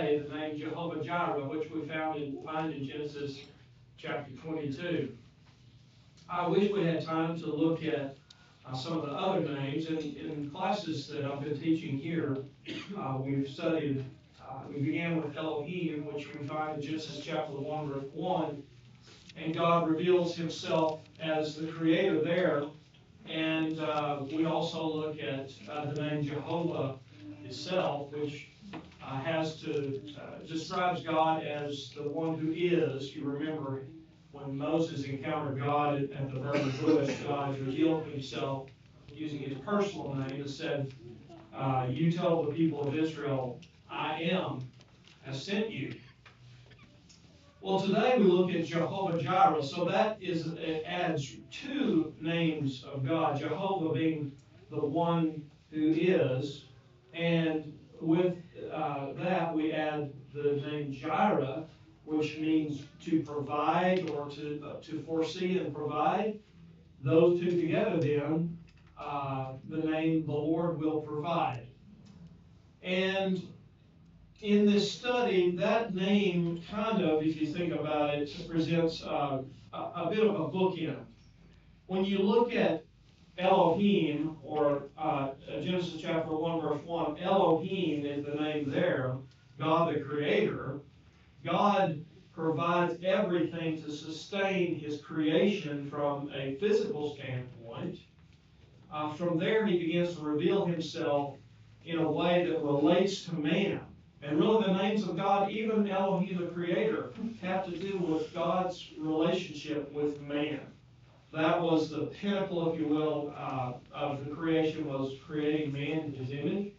today the name Jehovah-Jireh, which we find in Genesis chapter 22. I wish we had time to look at some of the other names. In classes that I've been teaching here, we've studied, we began with Elohim, which we find in Genesis chapter 1, verse 1. And God reveals himself as the creator there. And we also look at the name Jehovah itself, which describes God as the one who is. You remember when Moses encountered God at the burning bush, God revealed himself using his personal name and said, you tell the people of Israel, I am, has sent you. Well, today we look at Jehovah-Jireh. So that adds two names of God, Jehovah being the one who is, and with that we add the name Jireh, which means to provide or to foresee and provide. Those two together then, the name the Lord will provide. And in this study, that name kind of, if you think about it, presents a bit of a bookend. When you look at Elohim, or Genesis chapter 1, verse 1, Elohim is the name there, God the Creator. God provides everything to sustain his creation from a physical standpoint. From there, he begins to reveal himself in a way that relates to man. And really the names of God, even Elohim the Creator, have to do with God's relationship with man. That was the pinnacle, if you will, of the creation, was creating man in his image.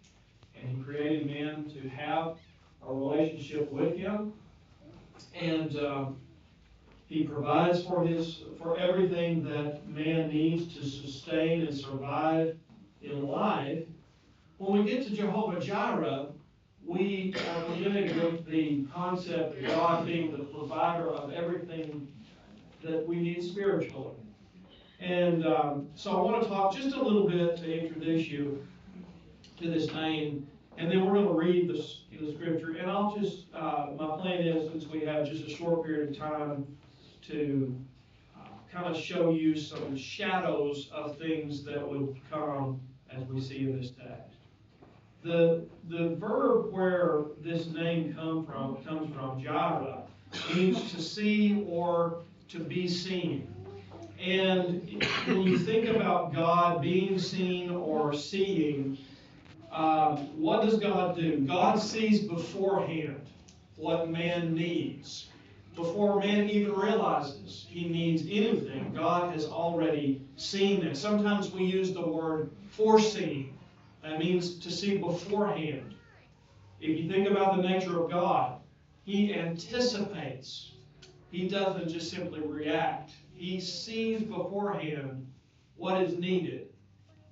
And he created man to have a relationship with him. And he provides for everything that man needs to sustain and survive in life. When we get to Jehovah-Jireh, we are presented with the concept of God being the provider of everything that we need spiritually. And so I want to talk just a little bit to introduce you to this name, and then we're going to read the scripture. And I'll just, my plan is, since we have just a short period of time, to kind of show you some shadows of things that would come as we see in this text. The verb where this name comes from, Jireh, means to see or to be seen. And when you think about God being seen or seeing, what does God do? God sees beforehand what man needs. Before man even realizes he needs anything, God has already seen it. Sometimes we use the word foreseeing. That means to see beforehand. If you think about the nature of God, he anticipates. He doesn't just simply react. He sees beforehand what is needed.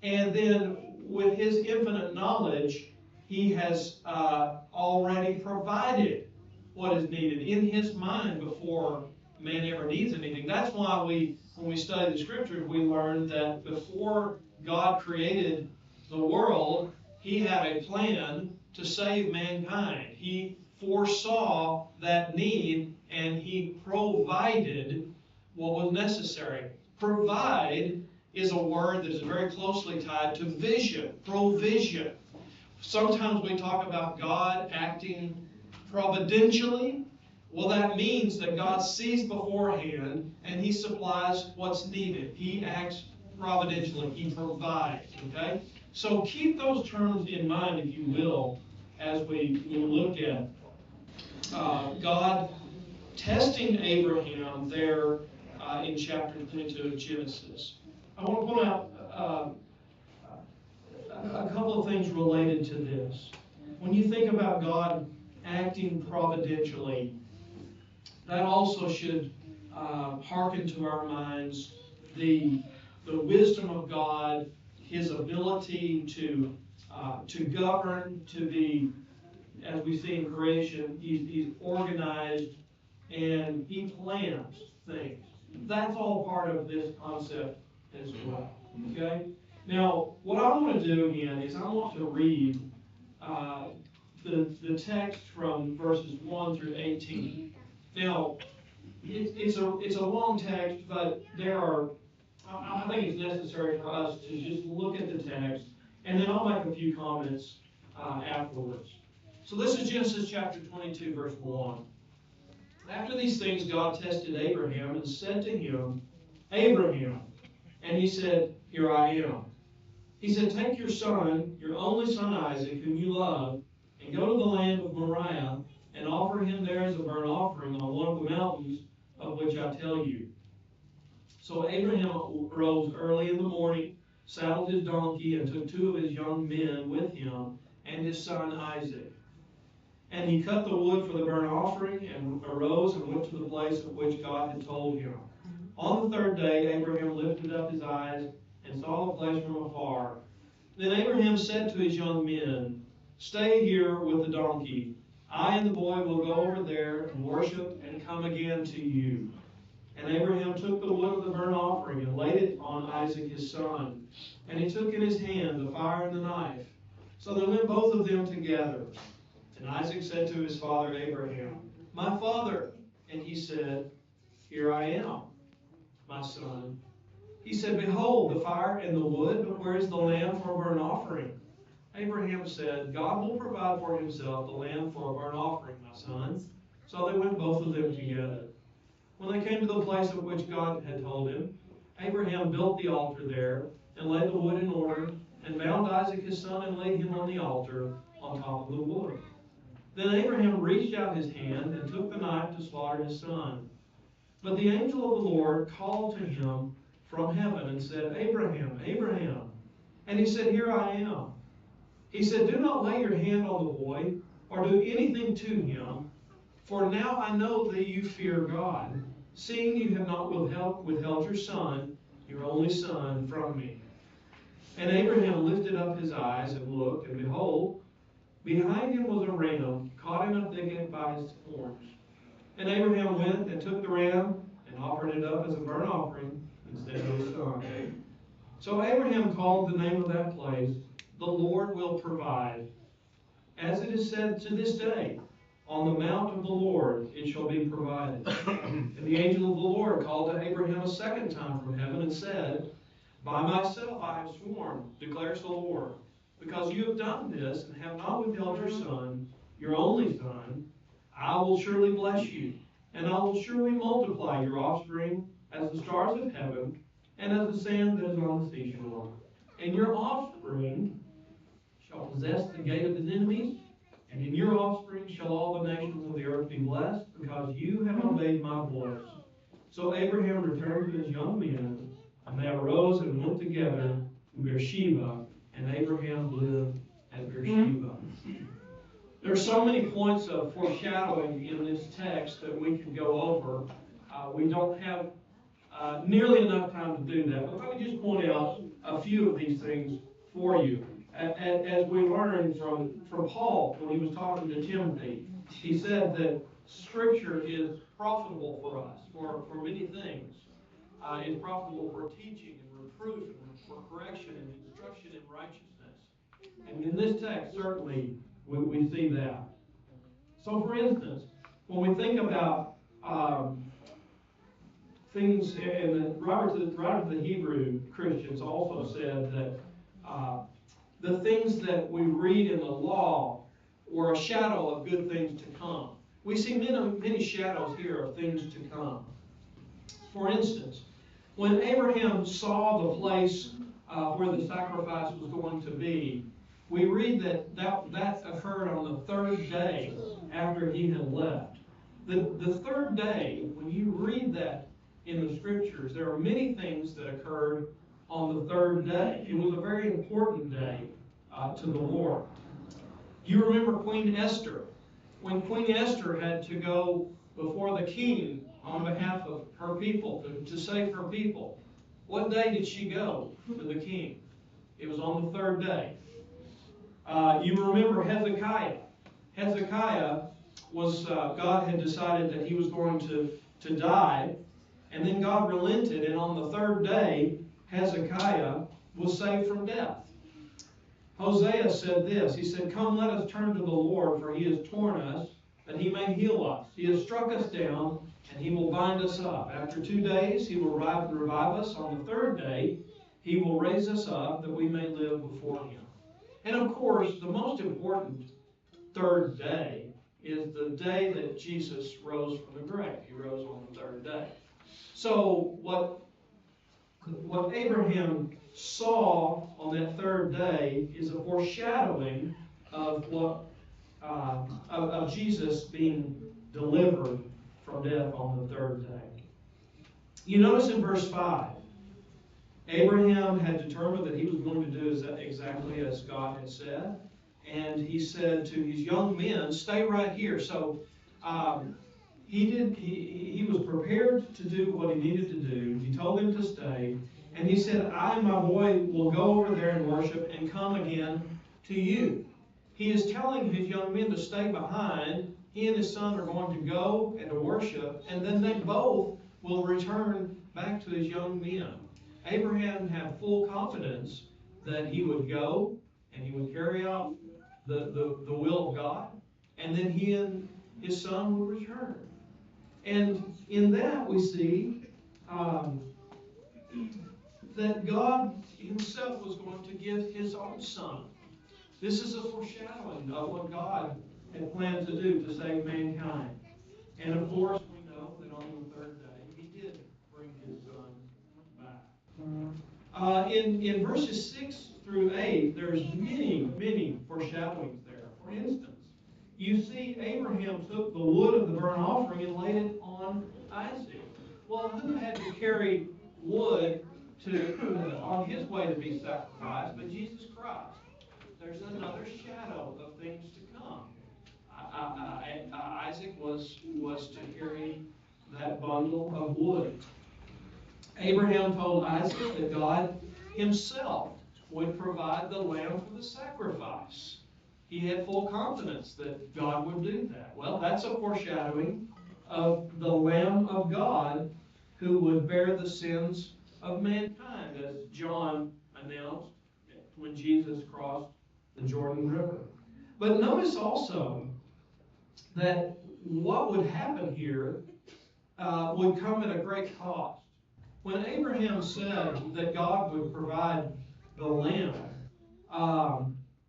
And then with his infinite knowledge, he has already provided what is needed in his mind before man ever needs anything. That's why when we study the scriptures, we learn that before God created the world, he had a plan to save mankind. He foresaw that need, and he provided what was necessary. Provide is a word that is very closely tied to vision, provision. Sometimes we talk about God acting providentially. Well, that means that God sees beforehand and he supplies what's needed. He acts providentially. He provides. Okay? So keep those terms in mind, if you will, as we look at God testing Abraham there in chapter 22 of Genesis. I want to point out a couple of things related to this. When you think about God acting providentially, that also should hearken to our minds the wisdom of God, his ability to govern, to be, as we see in creation, he's organized and he plans things. That's all part of this concept as well. Okay? Now, what I want to do again is I want to read the text from verses 1 through 18. Now, it's a long text, but I think it's necessary for us to just look at the text, and then I'll make a few comments afterwards. So this is Genesis chapter 22, verse 1. After these things, God tested Abraham and said to him, Abraham. And he said, Here I am. He said, Take your son, your only son Isaac, whom you love, and go to the land of Moriah, and offer him there as a burnt offering on one of the mountains of which I tell you. So Abraham rose early in the morning, saddled his donkey, and took 2 of his young men with him, and his son Isaac. And he cut the wood for the burnt offering, and arose and went to the place of which God had told him. On the 3rd day, Abraham lifted up his eyes and saw the place from afar. Then Abraham said to his young men, Stay here with the donkey. I and the boy will go over there and worship and come again to you. And Abraham took the wood of the burnt offering and laid it on Isaac his son. And he took in his hand the fire and the knife. So they went both of them together. And Isaac said to his father Abraham, My father. And he said, Here I am, my son. He said, Behold, the fire and the wood, but where is the lamb for a burnt offering? Abraham said, God will provide for himself the lamb for a burnt offering, my son. So they went both of them together. When they came to the place of which God had told him, Abraham built the altar there, and laid the wood in order, and bound Isaac his son, and laid him on the altar on top of the wood. Then Abraham reached out his hand, and took the knife to slaughter his son. But the angel of the Lord called to him from heaven, and said, Abraham, Abraham. And he said, Here I am. He said, Do not lay your hand on the boy, or do anything to him, for now I know that you fear God, seeing you have not withheld your son, your only son, from me. And Abraham lifted up his eyes and looked, and behold, behind him was a ram caught in a thicket by his horns. And Abraham went and took the ram and offered it up as a burnt offering instead of his son. So Abraham called the name of that place, The Lord Will Provide. As it is said to this day, On the mount of the Lord it shall be provided. And the angel of the Lord called to Abraham a second time from heaven and said, By myself I have sworn, declares the Lord, because you have done this and have not withheld your son, your only son, I will surely bless you, and I will surely multiply your offspring as the stars of heaven and as the sand that is on the seashore. And your offspring shall possess the gate of his enemies, and in your offspring shall all the nations of the earth be blessed, because you have obeyed my voice. So Abraham returned to his young men, and they arose and went together to Beersheba, and Abraham lived at Beersheba. There are so many points of foreshadowing in this text that we could go over. We don't have nearly enough time to do that, but let me just point out a few of these things for you. As we learned from Paul when he was talking to Timothy, he said that Scripture is profitable for us, for many things. It's profitable for teaching and reproof and for correction and instruction in righteousness. And in this text, certainly, we see that. So, for instance, when we think about things, and the Hebrew Christians also said that the things that we read in the law were a shadow of good things to come. We see many shadows here of things to come. For instance, when Abraham saw the place where the sacrifice was going to be, we read that occurred on the 3rd day after he had left. The 3rd day, when you read that in the Scriptures, there are many things that occurred on the 3rd day. It was a very important day to the Lord. You remember Queen Esther. When Queen Esther had to go before the king on behalf of her people, to save her people, what day did she go to the king? It was on the 3rd day. You remember Hezekiah. Hezekiah was, God had decided that he was going to die, and then God relented, and on the 3rd day, Hezekiah was saved from death. Hosea said this. He said, "Come, let us turn to the Lord, for he has torn us, that he may heal us. He has struck us down, and he will bind us up. After 2 days, he will revive us. On the third day, he will raise us up, that we may live before him." And of course, the most important third day is the day that Jesus rose from the grave. He rose on the third day. So what Abraham saw on that third day is a foreshadowing of of Jesus being delivered from death on the third day. You notice in verse 5, Abraham had determined that he was going to do exactly as God had said. And he said to his young men, "Stay right here." So he was prepared to do what he needed to do. He told them to stay. And he said, "I and my boy will go over there and worship and come again to you." He is telling his young men to stay behind. He and his son are going to go and to worship, and then they both will return back to his young men. Abraham had full confidence that he would go and he would carry out the will of God, and then he and his son would return. And in that we see that God himself was going to give his own son. This is a foreshadowing of what God had planned to do to save mankind. And of course, we know that on the third day, he did bring his son back. In verses 6 through 8, there's many foreshadowings there. For instance, you see Abraham took the wood of the burnt offering and laid it on Isaac. Well, who had to carry wood on his way to be sacrificed but Jesus Christ? There's another shadow of things to come. Isaac was to carry that bundle of wood. Abraham told Isaac that God himself would provide the lamb for the sacrifice. He had full confidence that God would do that. Well, that's a foreshadowing of the Lamb of God who would bear the sins of mankind, as John announced when Jesus crossed the Jordan River. But notice also that what would happen here would come at a great cost. When Abraham said that God would provide the lamb,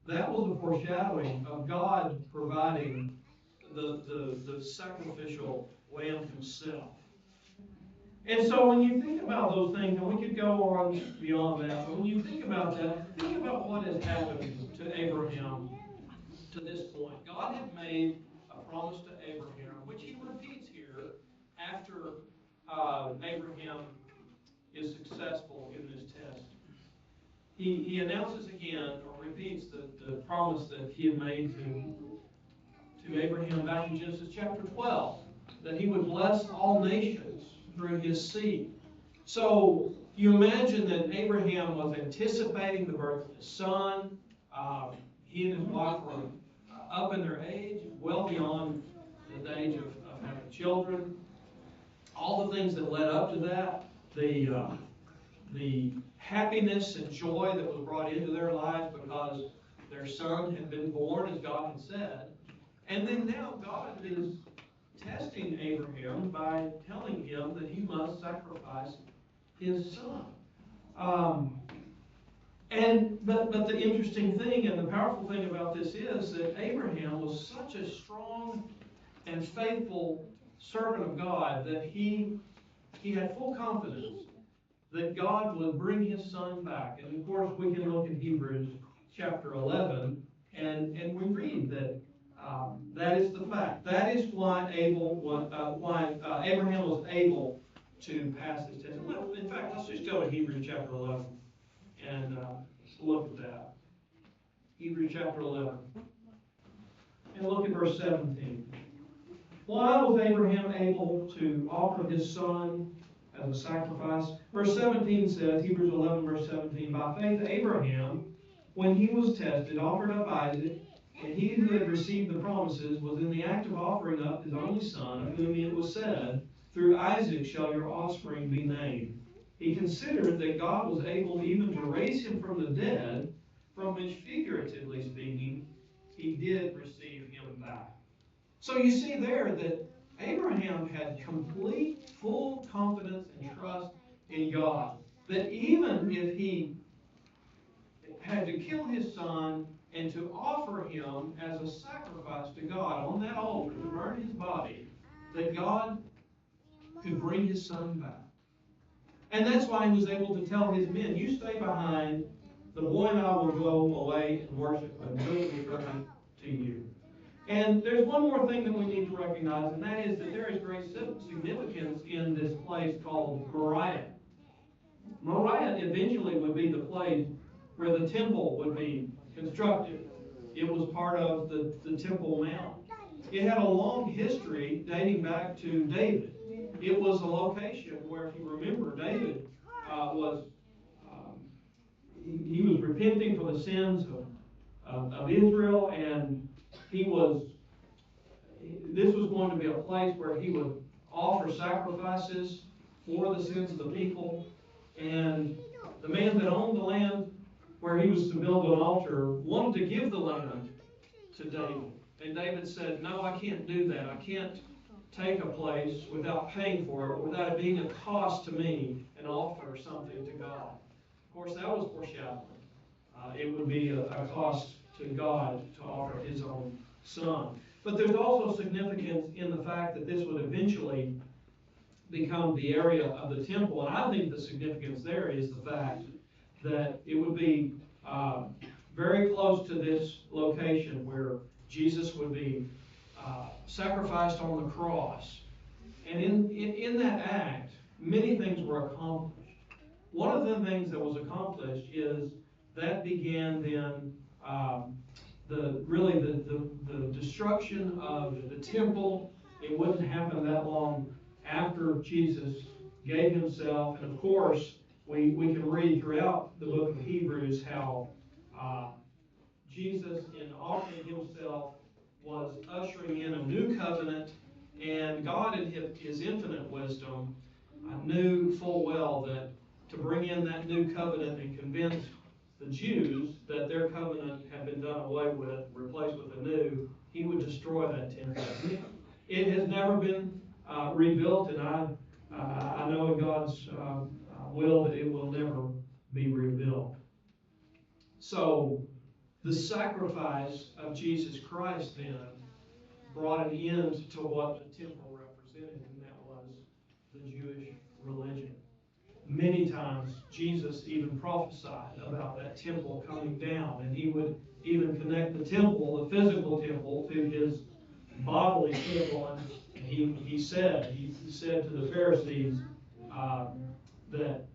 that was a foreshadowing of God providing the sacrificial lamb himself. And so when you think about those things, and we could go on beyond that, but when you think about that, think about what has happened to Abraham to this point. God had made a promise to Abraham, which he repeats here after Abraham is successful in this test. He announces again, or repeats the promise that he had made to Abraham back in Genesis chapter 12, that he would bless all nations through his seed. So you imagine that Abraham was anticipating the birth of his son. He and his wife were up in their age, well beyond the age of having children. All the things that led up to that, the happiness and joy that was brought into their lives because their son had been born as God had said. And then now God is testing Abraham by telling him that he must sacrifice his son. But the interesting thing and the powerful thing about this is that Abraham was such a strong and faithful servant of God that he had full confidence that God would bring his son back. And of course, we can look in Hebrews chapter 11, and we read that that is the fact. That is why Abraham was able to pass this test. In fact, let's just go to Hebrews chapter 11 and look at that. Hebrews chapter 11. And look at verse 17. Why was Abraham able to offer his son as a sacrifice? Verse 17 says, Hebrews 11, verse 17, by faith Abraham, when he was tested, offered up Isaac, and he who had received the promises was in the act of offering up his only son, of whom it was said, through Isaac shall your offspring be named. He considered that God was able even to raise him from the dead, from which, figuratively speaking, he did receive him back. So you see there that Abraham had complete, full confidence and trust in God. That even if he had to kill his son and to offer him as a sacrifice to God on that altar to burn his body, that God could bring his son back. And that's why he was able to tell his men, you stay behind, the boy and I will go away and worship until we return to you. And there's one more thing that we need to recognize, and that is that there is great significance in this place called Moriah. Moriah eventually would be the place where the temple would be constructed. It was part of the Temple Mount. It had a long history dating back to David. It was a location where, if you remember, David he was repenting for the sins of Israel, and this was going to be a place where he would offer sacrifices for the sins of the people. And the man that owned the land where he was to build an altar wanted to give the land to David. And David said, no, I can't do that. I can't take a place without paying for it, without it being a cost to me, and offer something to God. Of course, that was foreshadowing. It would be a cost to God to offer his own son. But there's also significance in the fact that this would eventually become the area of the temple. And I think the significance there is the fact that it would be very close to this location where Jesus would be sacrificed on the cross. And in that act, many things were accomplished. One of the things that was accomplished is that began then the destruction of the temple. It wouldn't happen that long after Jesus gave himself. And of course, we can read throughout the book of Hebrews how Jesus, in offering himself, was ushering in a new covenant, and God, in his infinite wisdom, knew full well that to bring in that new covenant and convince the Jews that their covenant had been done away with, replaced with a new, he would destroy that temple. It has never been rebuilt, and I know in God's will that it will never be rebuilt. So the sacrifice of Jesus Christ then brought an end to what the temple represented, and that was the Jewish religion. Many times Jesus even prophesied about that temple coming down, and he would even connect the temple, the physical temple, to his bodily temple. And he said to the Pharisees that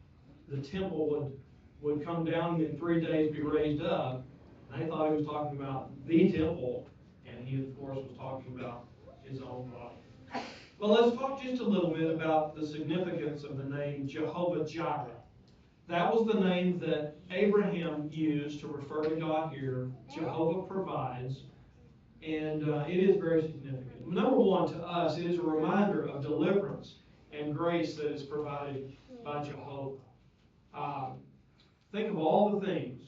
the temple would come down and in 3 days be raised up. And they thought he was talking about the temple, and he, of course, was talking about his own body. Well, let's talk just a little bit about the significance of the name Jehovah-Jireh. That was the name that Abraham used to refer to God here. Jehovah provides, and it is very significant. Number one, to us, it is a reminder of deliverance and grace that is provided by Jehovah. Think of all the things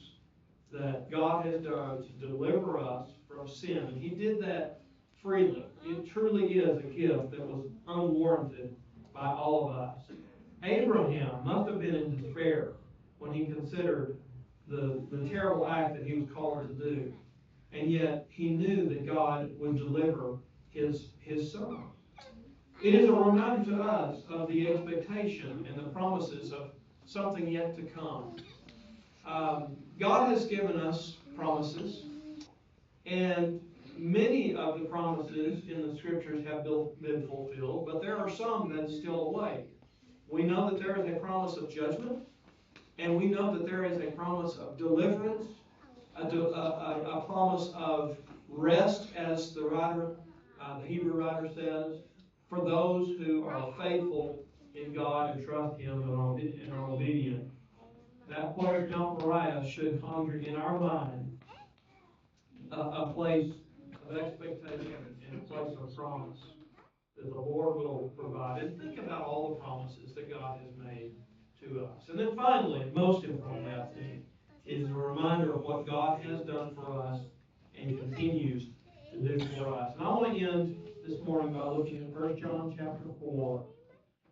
that God has done to deliver us from sin, and he did that freely. It truly is a gift that was unwarranted by all of us. Abraham must have been in despair when he considered the terrible act that he was called to do. And yet he knew that God would deliver his son. It is a reminder to us of the expectation and the promises of something yet to come. God has given us promises, and many of the promises in the Scriptures have been fulfilled, but there are some that still await. We know that there is a promise of judgment, and we know that there is a promise of deliverance, a promise of rest, as the Hebrew writer says, for those who are faithful in God and trust him and are obedient. That place, Mount Moriah, should conjure in our mind a place of expectation and a place of promise that the Lord will provide. And think about all the promises that God has made to us. And then finally, most importantly, I think, It is a reminder of what God has done for us and continues to do for us. And I want to end this morning by looking at 1 John chapter 4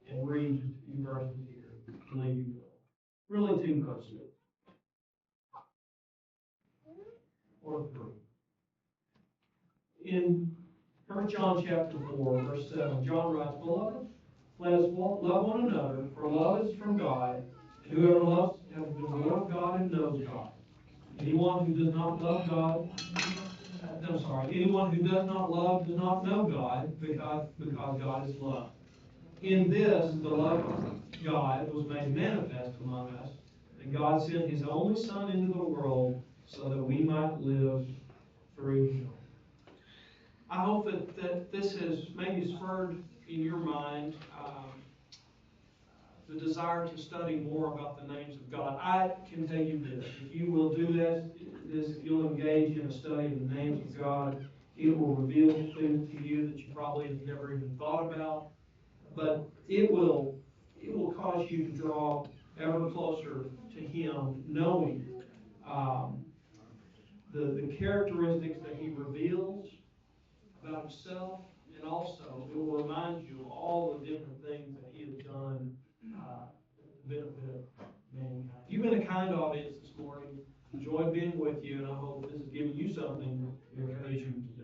and read just a few verses here. Leave you really 2 verses. Or 3. In 1 John chapter 4, verse 7, John writes, Beloved, let us love one another, for love is from God, and whoever loves has been born of God and knows God. Anyone who does not love God, anyone who does not love does not know God, because God is love. In this, the love of God was made manifest among us, and God sent His only Son into the world so that we might live through Him. I hope that this has maybe spurred in your mind the desire to study more about the names of God. I can tell you this: if you will do this, if you'll engage in a study of the names of God, it will reveal things to you that you probably have never even thought about. But it will cause you to draw ever closer to Him, knowing the characteristics that He reveals about Himself, and also it will remind you of all the different things that He has done to benefit mankind. You've been a kind audience this morning. Enjoyed being with you, and I hope this has given you something to encourage you to do.